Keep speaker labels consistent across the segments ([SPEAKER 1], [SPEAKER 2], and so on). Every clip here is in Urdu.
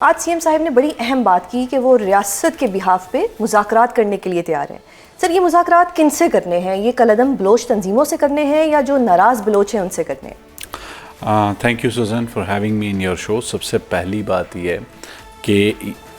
[SPEAKER 1] آج سی ایم صاحب نے بڑی اہم بات کی کہ وہ ریاست کے بہاف پہ مذاکرات کرنے کے لیے تیار ہیں۔ سر، یہ مذاکرات کن سے کرنے ہیں؟ یہ کالعدم بلوچ تنظیموں سے کرنے ہیں یا جو ناراض بلوچ ہیں ان سے کرنے ہیں؟
[SPEAKER 2] Thank you Susan for having me in your show. سب سے پہلی بات یہ ہے کہ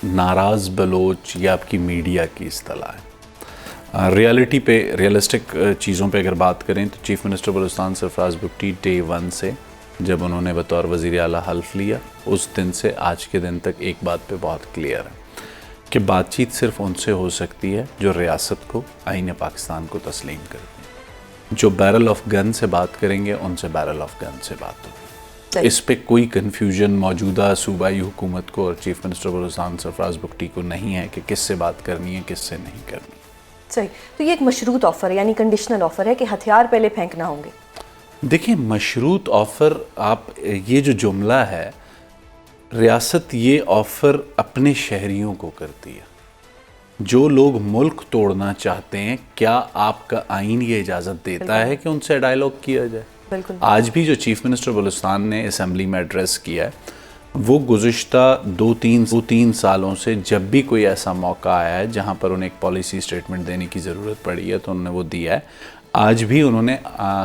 [SPEAKER 2] ناراض بلوچ یہ آپ کی میڈیا کی اصطلاح ہے۔ ریالٹی پہ ریئلسٹک چیزوں پہ اگر بات کریں تو چیف منسٹر بلوچستان سرفراز بگٹی ڈے 1 سے جب انہوں نے بطور وزیر اعلیٰ حلف لیا اس دن سے آج کے دن تک ایک بات پہ بہت کلیئر ہے کہ بات چیت صرف ان سے ہو سکتی ہے جو ریاست کو آئین پاکستان کو تسلیم کرتے ہیں۔ جو بیرل آف گن سے بات کریں گے ان سے بیرل آف گن سے بات ہوگی۔ اس پہ کوئی کنفیوژن موجودہ صوبائی حکومت کو اور چیف منسٹر بلوچستان سرفراز بگٹی کو نہیں ہے کہ کس سے بات کرنی ہے کس سے نہیں کرنی۔
[SPEAKER 1] صحیح، تو یہ ایک مشروط آفر ہے، یعنی کنڈیشنل آفر ہے کہ ہتھیار پہلے پھینکنا ہوں گے۔
[SPEAKER 2] دیکھیں، مشروط آفر، آپ یہ جو جملہ ہے، ریاست یہ آفر اپنے شہریوں کو کرتی ہے۔ جو لوگ ملک توڑنا چاہتے ہیں، کیا آپ کا آئین یہ اجازت دیتا ہے کہ ان سے ڈائیلاگ کیا جائے؟
[SPEAKER 1] بالکل۔
[SPEAKER 2] آج بھی جو چیف منسٹر بلوچستان نے اسمبلی میں ایڈریس کیا ہے وہ گزشتہ دو تین سالوں سے جب بھی کوئی ایسا موقع آیا ہے جہاں پر انہیں ایک پالیسی سٹیٹمنٹ دینے کی ضرورت پڑی ہے تو انہوں نے وہ دیا ہے۔ آج بھی انہوں نے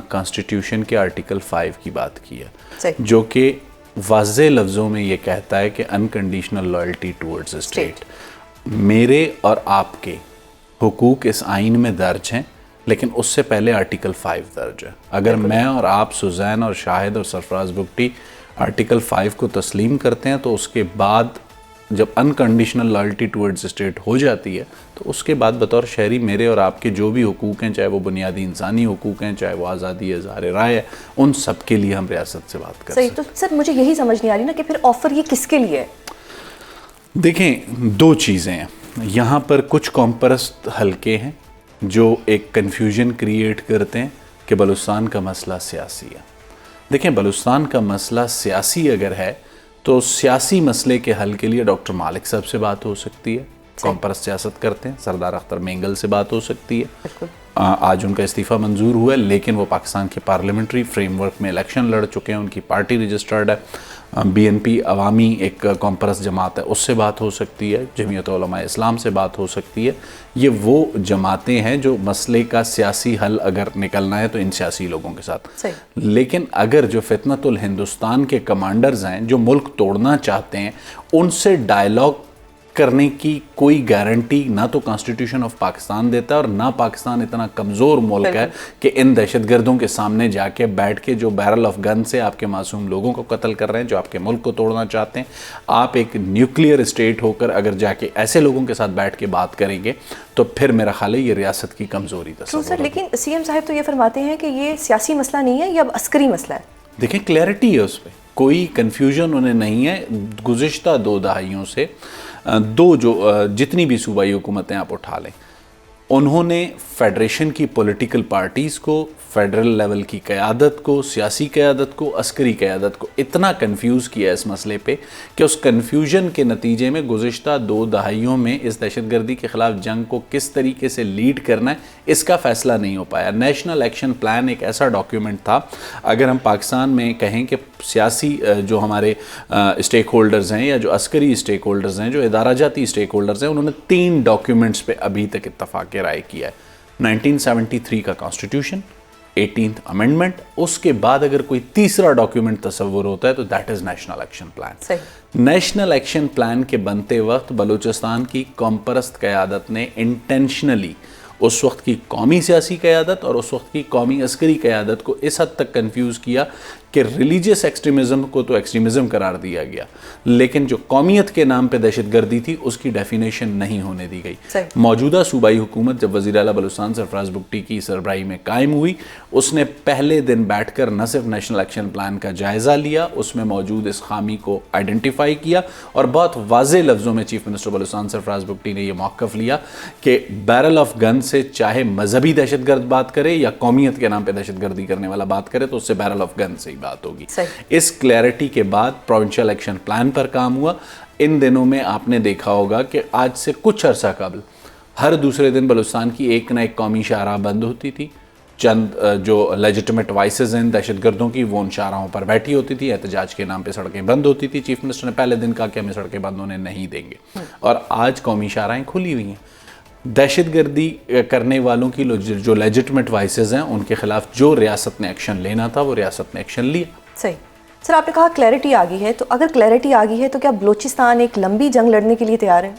[SPEAKER 2] کانسٹیٹیوشن کے آرٹیکل 5 کی بات کی ہے جو کہ واضح لفظوں میں یہ کہتا ہے کہ انکنڈیشنل لائلٹی ٹورڈز اسٹیٹ۔ میرے اور آپ کے حقوق اس آئین میں درج ہیں لیکن اس سے پہلے آرٹیکل 5 درج ہے۔ اگر میں اور آپ سوزین اور شاہد اور سرفراز بگٹی آرٹیکل 5 کو تسلیم کرتے ہیں تو اس کے بعد جب انکنڈیشنل لائلٹی ٹورڈز اسٹیٹ ہو جاتی ہے تو اس کے بعد بطور شہری میرے اور آپ کے جو بھی حقوق ہیں، چاہے وہ بنیادی انسانی حقوق ہیں، چاہے وہ آزادی اظہار رائے ہے، ان سب کے لیے ہم ریاست سے بات کر سکتے ہیں۔
[SPEAKER 1] صحیح، تو سر مجھے یہی سمجھ نہیں آ رہی نا کہ پھر آفر یہ کس کے لیے ہے؟
[SPEAKER 2] دیکھیں، دو چیزیں ہیں یہاں پر۔ کچھ قوم پرست حلقے ہیں جو ایک کنفیوژن کریٹ کرتے ہیں کہ بلوچستان کا مسئلہ سیاسی ہے۔ دیکھیں، بلوچستان کا مسئلہ سیاسی اگر ہے تو سیاسی مسئلے کے حل کے لیے ڈاکٹر مالک صاحب سے بات ہو سکتی ہے، قوم پرست سیاست کرتے ہیں، سردار اختر مینگل سے بات ہو سکتی ہے۔ آج ان کا استعفیٰ منظور ہوا ہے لیکن وہ پاکستان کے پارلیمنٹری فریم ورک میں الیکشن لڑ چکے ہیں، ان کی پارٹی رجسٹرڈ ہے۔ بی این پی عوامی ایک قوم پرست جماعت ہے، اس سے بات ہو سکتی ہے۔ جمعیت علماء اسلام سے بات ہو سکتی ہے۔ یہ وہ جماعتیں ہیں جو مسئلے کا سیاسی حل اگر نکلنا ہے تو ان سیاسی لوگوں کے ساتھ۔ لیکن اگر جو فتنۃ الہندوستان کے کمانڈرز ہیں جو ملک توڑنا چاہتے ہیں ان سے ڈائیلاگ کرنے کی کوئی گارنٹی نہ تو کانسٹیٹیوشن آف پاکستان دیتا ہے اور نہ پاکستان اتنا کمزور ملک ہے کہ ان دہشت گردوں کے سامنے جا کے بیٹھ کے جو بیرل آف گن سے آپ کے معصوم لوگوں کو قتل کر رہے ہیں، جو آپ کے ملک کو توڑنا چاہتے ہیں، آپ ایک نیوکلیئر اسٹیٹ ہو کر اگر جا کے ایسے لوگوں کے ساتھ بیٹھ کے بات کریں گے تو پھر میرا خیال ہے یہ ریاست کی کمزوری تصور ہے۔
[SPEAKER 1] سر، لیکن سی ایم صاحب تو یہ فرماتے ہیں کہ یہ سیاسی مسئلہ نہیں ہے، یہ اب عسکری مسئلہ ہے۔
[SPEAKER 2] دیکھیں، کلیئرٹی ہے اس پہ، کوئی کنفیوژن انہیں نہیں ہے۔ گزشتہ 2 دہائیوں سے جتنی بھی صوبائی حکومتیں آپ اٹھا لیں، انہوں نے فیڈریشن کی پولیٹیکل پارٹیز کو، فیڈرل لیول کی قیادت کو، سیاسی قیادت کو، عسکری قیادت کو اتنا کنفیوز کیا اس مسئلے پہ کہ اس کنفیوژن کے نتیجے میں گزشتہ 2 دہائیوں میں اس دہشت گردی کے خلاف جنگ کو کس طریقے سے لیڈ کرنا ہے اس کا فیصلہ نہیں ہو پایا۔ نیشنل ایکشن پلان ایک ایسا ڈاکیومنٹ تھا، اگر ہم پاکستان میں کہیں کہ سیاسی جو ہمارے اسٹیک ہولڈرز ہیں یا جو عسکری اسٹیک ہولڈرز ہیں، جو ادارہ جاتی اسٹیک ہولڈرز ہیں، انہوں نے 3 ڈاکیومنٹس پہ ابھی تک اتفاق رائے کیا ہے۔ 1973 کا کانسٹیٹیوشن، 18th امینڈمنٹ، اس کے بعد اگر کوئی تیسرا ڈاکیومنٹ تصور ہوتا ہے تو that is national action plan. National action plan کے بنتے وقت بلوچستان کی قوم پرست قیادت نے انٹینشنلی اس وقت کی قومی سیاسی قیادت اور اس وقت کی قومی عسکری قیادت کو اس حد تک کنفیوز کیا کہ ریلیجیس ایکسٹریمزم کو تو ایکسٹریمزم قرار دیا گیا لیکن جو قومیت کے نام پہ دہشت گردی تھی اس کی ڈیفینیشن نہیں ہونے دی گئی۔ موجودہ صوبائی حکومت جب وزیر اعلیٰ بلوچستان سرفراز بگٹی کی سربراہی میں قائم ہوئی، اس نے پہلے دن بیٹھ کر نہ صرف نیشنل ایکشن پلان کا جائزہ لیا، اس میں موجود اس خامی کو آئیڈینٹیفائی کیا اور بہت واضح لفظوں میں چیف منسٹر بلوچستان سرفراز بگٹی نے یہ موقف لیا کہ بیرل آف گن سے چاہے مذہبی دہشت گرد بات کرے یا قومیت کے نام پہ دہشت گردی کرنے والا بات کرے تو اس سے بیرل آف گن سے ہی بات ہوگی۔ اس کلیئرٹی کے بعد پروونشل ایکشن پلان پر کام ہوا۔ ان دنوں میں آپ نے دیکھا ہوگا کہ آج سے کچھ عرصہ قبل ہر دوسرے دن بلوچستان کی ایک نہ ایک قومی شاہراہ بند ہوتی تھی، چند جو لیجٹمیٹ وائسز ہیں دہشت گردوں کی وہ ان شاہراہوں پر بیٹھی ہوتی تھی, احتجاج کے نام پہ سڑکیں بند ہوتی تھی. چیف منسٹر نے پہلے دن کہا کہ ہمیں سڑکیں بند ہونے نہیں دیں گے, اور آج قومی شاہراہیں کھلی ہوئی ہیں. دہشت گردی کرنے والوں کی جو لیجٹمیٹ وائسز ہیں ان کے خلاف جو ریاست نے ایکشن لینا تھا وہ ریاست نے ایکشن لیا.
[SPEAKER 1] صحیح. سر آپ نے کہا کلیئرٹی آ گئی ہے, تو اگر کلیئرٹی آ گئی ہے تو کیا بلوچستان ایک لمبی جنگ لڑنے کے لیے تیار ہے؟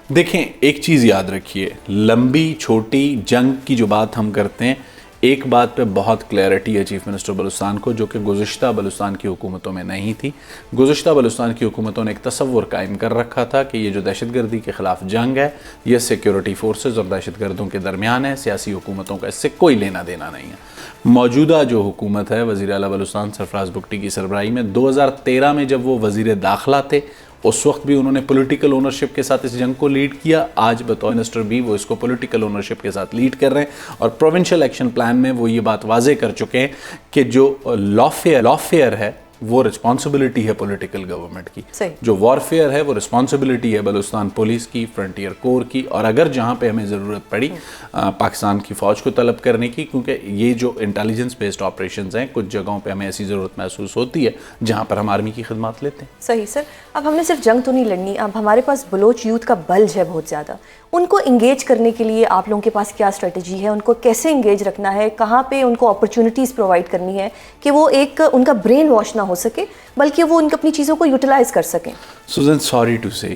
[SPEAKER 2] دیکھیں ایک چیز یاد رکھیے, لمبی چھوٹی جنگ کی جو بات ہم کرتے ہیں, ایک بات پہ بہت کلیئرٹی ہے چیف منسٹر بلوچستان کو, جو کہ گزشتہ بلوچستان کی حکومتوں میں نہیں تھی. گزشتہ بلوچستان کی حکومتوں نے ایک تصور قائم کر رکھا تھا کہ یہ جو دہشت گردی کے خلاف جنگ ہے یہ سیکیورٹی فورسز اور دہشت گردوں کے درمیان ہے, سیاسی حکومتوں کا اس سے کوئی لینا دینا نہیں ہے. موجودہ جو حکومت ہے وزیر اعلیٰ بلوچستان سرفراز بگٹی کی سربراہی میں 2013 میں جب وہ وزیر داخلہ تھے اس وقت بھی انہوں نے پولیٹیکل اونرشپ کے ساتھ اس جنگ کو لیڈ کیا. آج بطور منسٹر بھی وہ اس کو پولیٹیکل اونرشپ کے ساتھ لیڈ کر رہے ہیں, اور پروونشل ایکشن پلان میں وہ یہ بات واضح کر چکے ہیں کہ جو لافیئر ہے وہ رسپانسبلٹی ہے پولیٹیکل گورنمنٹ کی, جو وارفیئر ہے وہ رسپانسبلٹی ہے بلوچستان پولیس کی, فرنٹیئر کور کی, اور اگر جہاں پہ ہمیں ضرورت پڑی پاکستان کی فوج کو طلب کرنے کی, کیونکہ یہ جو انٹیلیجنس بیسڈ آپریشنز ہیں کچھ جگہوں پہ ہمیں ایسی ضرورت محسوس ہوتی ہے جہاں پر ہم آرمی کی خدمات لیتے ہیں.
[SPEAKER 1] صحیح سر. اب ہم نے صرف جنگ تو نہیں لڑنی, اب ہمارے پاس بلوچ یوتھ کا بلج ہے بہت زیادہ, ان کو انگیج کرنے کے لیے آپ لوگوں کے پاس کیا اسٹریٹجی ہے؟ ان کو کیسے انگیج رکھنا ہے؟ کہاں پہ ان کو اپرچونٹیز پرووائڈ کرنی ہے کہ وہ ایک ان کا برین واش نہ ہو سکے بلکہ وہ ان کی اپنی چیزوں کو یوٹیلائز کر سکیں؟
[SPEAKER 2] سوزن سوری ٹو سے,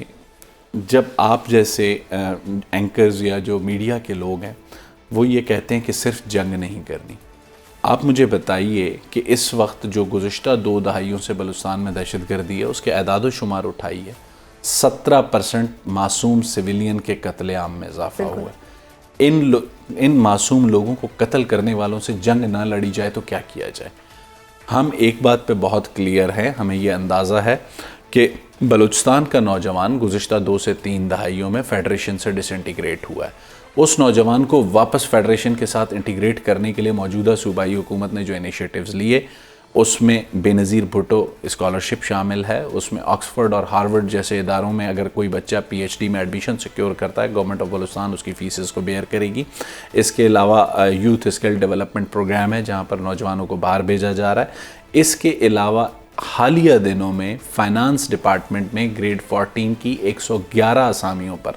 [SPEAKER 2] جب آپ جیسے اینکرز یا جو میڈیا کے لوگ ہیں وہ یہ کہتے ہیں کہ صرف جنگ نہیں کرنی, آپ مجھے بتائیے کہ اس وقت جو گزشتہ 2 دہائیوں سے بلوچستان میں دہشت گردی ہے اس کے اعداد و شمار اٹھائیے, 17% معصوم سویلین کے قتل عام میں اضافہ ہوا ہے. ان معصوم لوگوں کو قتل کرنے والوں سے جنگ نہ لڑی جائے تو کیا کیا جائے؟ ہم ایک بات پہ بہت کلیئر ہیں, ہمیں یہ اندازہ ہے کہ بلوچستان کا نوجوان گزشتہ 2 سے 3 دہائیوں میں فیڈریشن سے ڈس انٹیگریٹ ہوا ہے. اس نوجوان کو واپس فیڈریشن کے ساتھ انٹیگریٹ کرنے کے لیے موجودہ صوبائی حکومت نے جو انیشیٹیوز لیے اس میں بے نظیر بھٹو اسکالرشپ شامل ہے, اس میں آکسفورڈ اور ہارورڈ جیسے اداروں میں اگر کوئی بچہ پی ایچ ڈی میں ایڈمیشن سیکیور کرتا ہے گورنمنٹ آف بلوچستان اس کی فیسز کو بیئر کرے گی. اس کے علاوہ یوتھ اسکل ڈیولپمنٹ پروگرام ہے جہاں پر نوجوانوں کو باہر بھیجا جا رہا ہے. اس کے علاوہ حالیہ دنوں میں فائنانس ڈپارٹمنٹ میں گریڈ 14 کی 111 اسامیوں پر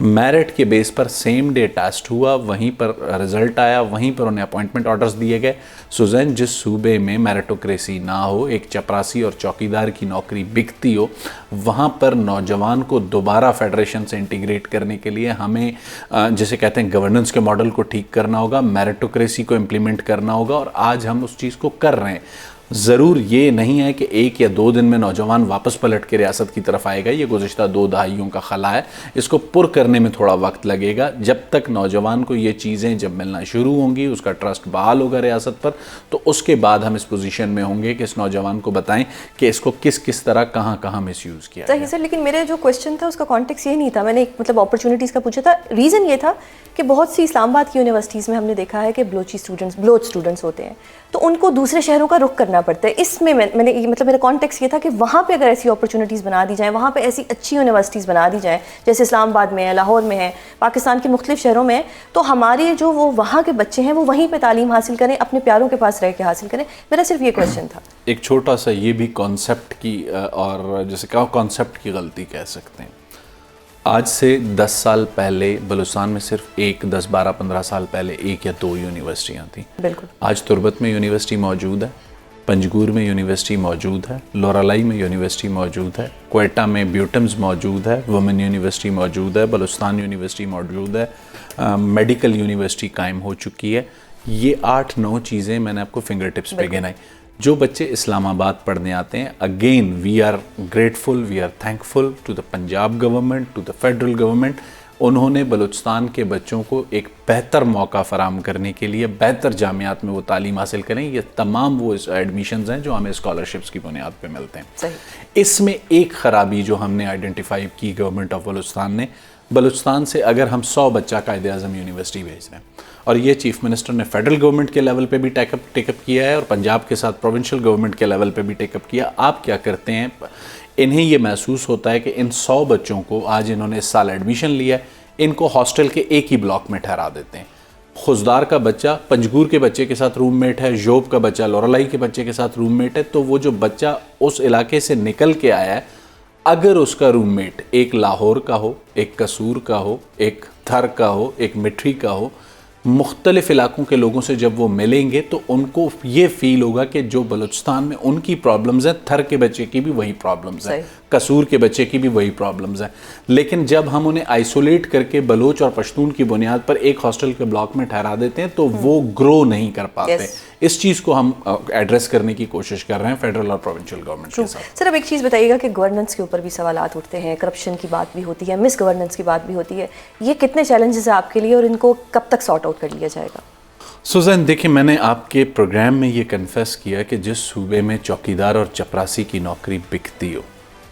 [SPEAKER 2] میرٹ کے بیس پر سیم ڈے ٹیسٹ ہوا, وہیں پر رزلٹ آیا, وہیں پر انہیں اپوائنٹمنٹ آرڈرز دیے گئے. سوزین جس صوبے میں میرٹوکریسی نہ ہو, ایک چپراسی اور چوکیدار کی نوکری بکتی ہو, وہاں پر نوجوان کو دوبارہ فیڈریشن سے انٹیگریٹ کرنے کے لیے ہمیں جسے کہتے ہیں گورننس کے ماڈل کو ٹھیک کرنا ہوگا, میرٹوکریسی کو امپلیمنٹ کرنا ہوگا, اور آج ہم اس چیز کو کر رہے ہیں. ضرور یہ نہیں ہے کہ 1 یا 2 دن میں نوجوان واپس پلٹ کے ریاست کی طرف آئے گا, یہ گزشتہ 2 دہائیوں کا خلا ہے, اس کو پر کرنے میں تھوڑا وقت لگے گا. جب تک نوجوان کو یہ چیزیں جب ملنا شروع ہوں گی, اس کا ٹرسٹ بحال ہوگا ریاست پر, تو اس کے بعد ہم اس پوزیشن میں ہوں گے کہ اس نوجوان کو بتائیں کہ اس کو کس طرح کہاں مس یوز کیا.
[SPEAKER 1] صحیح سر, لیکن میرے جو کوشچن تھا اس کا کانٹیکس یہ نہیں تھا, میں نے مطلب اپرچونٹیز کا پوچھا تھا. ریزن یہ تھا کہ بہت سی اسلام آباد کی یونیورسٹیز میں ہم نے دیکھا ہے کہ بلوچ اسٹوڈنٹس ہوتے ہیں, تو ان کو دوسرے شہروں کا رخ کرنا پڑتا ہے. اس میں میں نے مطلب میرا کانٹیکس یہ تھا کہ وہاں پہ اگر ایسی اپرچونیٹیز بنا دی جائیں, وہاں پہ ایسی اچھی یونیورسٹیز بنا دی جائیں جیسے اسلام آباد میں ہے, لاہور میں ہے, پاکستان کے مختلف شہروں میں ہے, تو ہمارے جو وہ وہاں کے بچے ہیں وہ وہیں پہ تعلیم حاصل کریں, اپنے پیاروں کے پاس رہ کے حاصل کریں. میرا صرف یہ کویشچن تھا.
[SPEAKER 2] ایک چھوٹا سا یہ بھی کانسیپٹ کی اور جیسے کہا کانسیپٹ کی غلطی کہہ سکتے ہیں. آج سے 10 سال پہلے بلوچستان میں صرف 10, 12, 15 سال پہلے 1 یا 2 یونیورسٹیاں تھیں.
[SPEAKER 1] بالکل.
[SPEAKER 2] آج تربت میں یونیورسٹی موجود ہے, پنجگور میں یونیورسٹی موجود ہے, لورالائی میں یونیورسٹی موجود ہے, کوئٹہ میں بیوٹمز موجود ہے, وومن یونیورسٹی موجود ہے, بلوچستان یونیورسٹی موجود ہے, میڈیکل یونیورسٹی قائم ہو چکی ہے. یہ 8-9 چیزیں میں نے آپ کو فنگر ٹپس پہ گنائی. جو بچے اسلام آباد پڑھنے آتے ہیں, again we are grateful, we are thankful to the Punjab government, to the federal government. انہوں نے بلوچستان کے بچوں کو ایک بہتر موقع فراہم کرنے کے لیے بہتر جامعات میں وہ تعلیم حاصل کریں. یہ تمام وہ ایڈمیشنز ہیں جو ہمیں اسکالرشپس کی بنیاد پہ ملتے ہیں.
[SPEAKER 1] صحیح.
[SPEAKER 2] اس میں ایک خرابی جو ہم نے آئیڈینٹیفائی کی گورنمنٹ آف بلوچستان نے, بلوچستان سے اگر ہم 100 بچہ قائد اعظم یونیورسٹی بھیج رہے ہیں, اور یہ چیف منسٹر نے فیڈرل گورنمنٹ کے لیول پہ بھی ٹیک اپ کیا ہے اور پنجاب کے ساتھ پروونشل گورنمنٹ کے لیول پہ بھی ٹیک اپ کیا, آپ کیا کرتے ہیں, انہیں یہ محسوس ہوتا ہے کہ ان 100 بچوں کو آج انہوں نے اس سال ایڈمیشن لیا ہے, ان کو ہاسٹل کے ایک ہی بلاک میں ٹھہرا دیتے ہیں. خزدار کا بچہ پنجگور کے بچے کے ساتھ روم میٹ ہے, جوب کا بچہ لورالائی کے بچے کے ساتھ روم میٹ ہے, تو وہ جو بچہ اس علاقے سے نکل کے آیا ہے, اگر اس کا روم میٹ ایک لاہور کا ہو, ایک قصور کا ہو, ایک تھر کا ہو, ایک مٹھی کا ہو, مختلف علاقوں کے لوگوں سے جب وہ ملیں گے تو ان کو یہ فیل ہوگا کہ جو بلوچستان میں ان کی پرابلمز ہیں, تھر کے بچے کی بھی وہی پرابلمز ہیں, قصور کے بچے کی بھی وہی پرابلمز ہیں. لیکن جب ہم انہیں آئسولیٹ کر کے بلوچ اور پشتون کی بنیاد پر ایک ہاسٹل کے بلاک میں ٹھہرا دیتے ہیں تو وہ گرو نہیں کر پاتے. اس چیز کو ہم ایڈریس کرنے کی کوشش کر رہے ہیں فیڈرل اور پروونشل گورنمنٹ کے ساتھ.
[SPEAKER 1] سر اب ایک چیز بتائیے گا کہ گورننس کے اوپر بھی سوالات اٹھتے ہیں, کرپشن کی بات بھی ہوتی ہے, مس گورننس کی بات بھی ہوتی ہے, یہ کتنے چیلنجز ہیں آپ کے لیے اور ان کو کب تک سارٹ آؤٹ کر لیا جائے گا؟
[SPEAKER 2] سوزین دیکھیں, میں نے آپ کے پروگرام میں یہ کنفیس کیا کہ جس صوبے میں چوکیدار اور چپراسی کی نوکری بکتی ہو,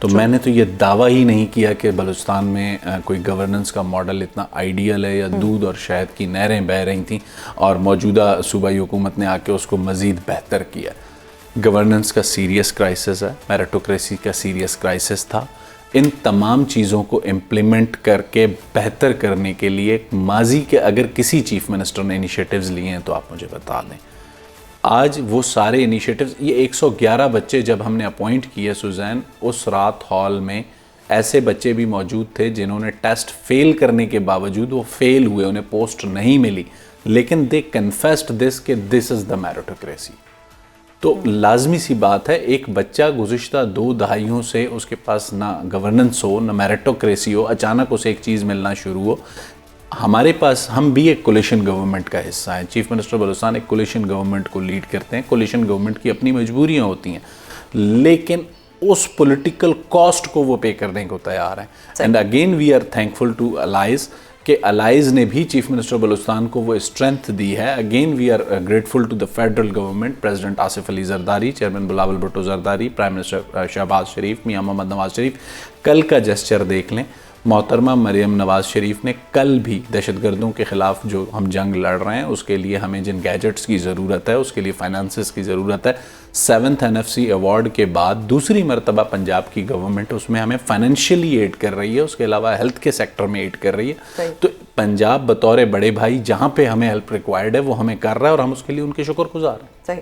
[SPEAKER 2] تو میں نے تو یہ دعویٰ ہی نہیں کیا کہ بلوچستان میں کوئی گورننس کا ماڈل اتنا آئیڈیل ہے یا دودھ اور شہد کی نہریں بہہ رہی تھیں اور موجودہ صوبائی حکومت نے آ کے اس کو مزید بہتر کیا. گورننس کا سیریس کرائسس ہے, میرٹوکریسی کا سیریس کرائسس تھا. ان تمام چیزوں کو امپلیمنٹ کر کے بہتر کرنے کے لیے ماضی کے اگر کسی چیف منسٹر نے انیشیٹیوز لیے ہیں تو آپ مجھے بتا دیں. آج وہ سارے انیشیٹیوز, یہ 111 بچے جب ہم نے اپوائنٹ کیے سوزین, اس رات ہال میں ایسے بچے بھی موجود تھے جنہوں نے ٹیسٹ فیل کرنے کے باوجود وہ فیل ہوئے, انہیں پوسٹ نہیں ملی, لیکن دے کنفیسڈ دس کہ دس از دا میرٹوکریسی. تو لازمی سی بات ہے, ایک بچہ گزشتہ 2 دہائیوں سے اس کے پاس نہ گورننس ہو نہ میرٹوکریسی ہو, اچانک اسے ایک چیز ملنا شروع ہو. ہمارے پاس, ہم بھی ایک کولیشن گورنمنٹ کا حصہ ہیں, چیف منسٹر بلوچستان ایک کولیشن گورنمنٹ کو لیڈ کرتے ہیں. کولیشن گورنمنٹ کی اپنی مجبوریاں ہوتی ہیں, لیکن اس پولیٹیکل کاسٹ کو وہ پے کرنے کو تیار ہیں. And again we are thankful to allies کہ الائز نے بھی چیف منسٹر بلوچستان کو وہ اسٹرینتھ دی ہے. Again we are grateful to the federal government, president Asif Ali Zardari, chairman Bilawal Bhutto Zardari, prime minister Shehbaz Sharif, Mian Muhammad Nawaz Sharif. کل کا جسچر دیکھ لیں, محترمہ مریم نواز شریف نے کل بھی دہشت گردوں کے خلاف جو ہم جنگ لڑ رہے ہیں اس کے لیے ہمیں جن گیجٹس کی ضرورت ہے, اس کے لیے فائنانسز کی ضرورت ہے, 7th NFC ایوارڈ کے بعد دوسری مرتبہ پنجاب کی گورنمنٹ اس میں ہمیں فائنینشلی ایڈ کر رہی ہے, اس کے علاوہ ہیلتھ کے سیکٹر میں ایڈ کر رہی ہے. تو پنجاب بطور بڑے بھائی جہاں پہ ہمیں ہیلپ ریکوائرڈ ہے وہ ہمیں کر رہا ہے اور ہم اس کے لیے ان کے شکر گزار ہیں.
[SPEAKER 1] صحیح.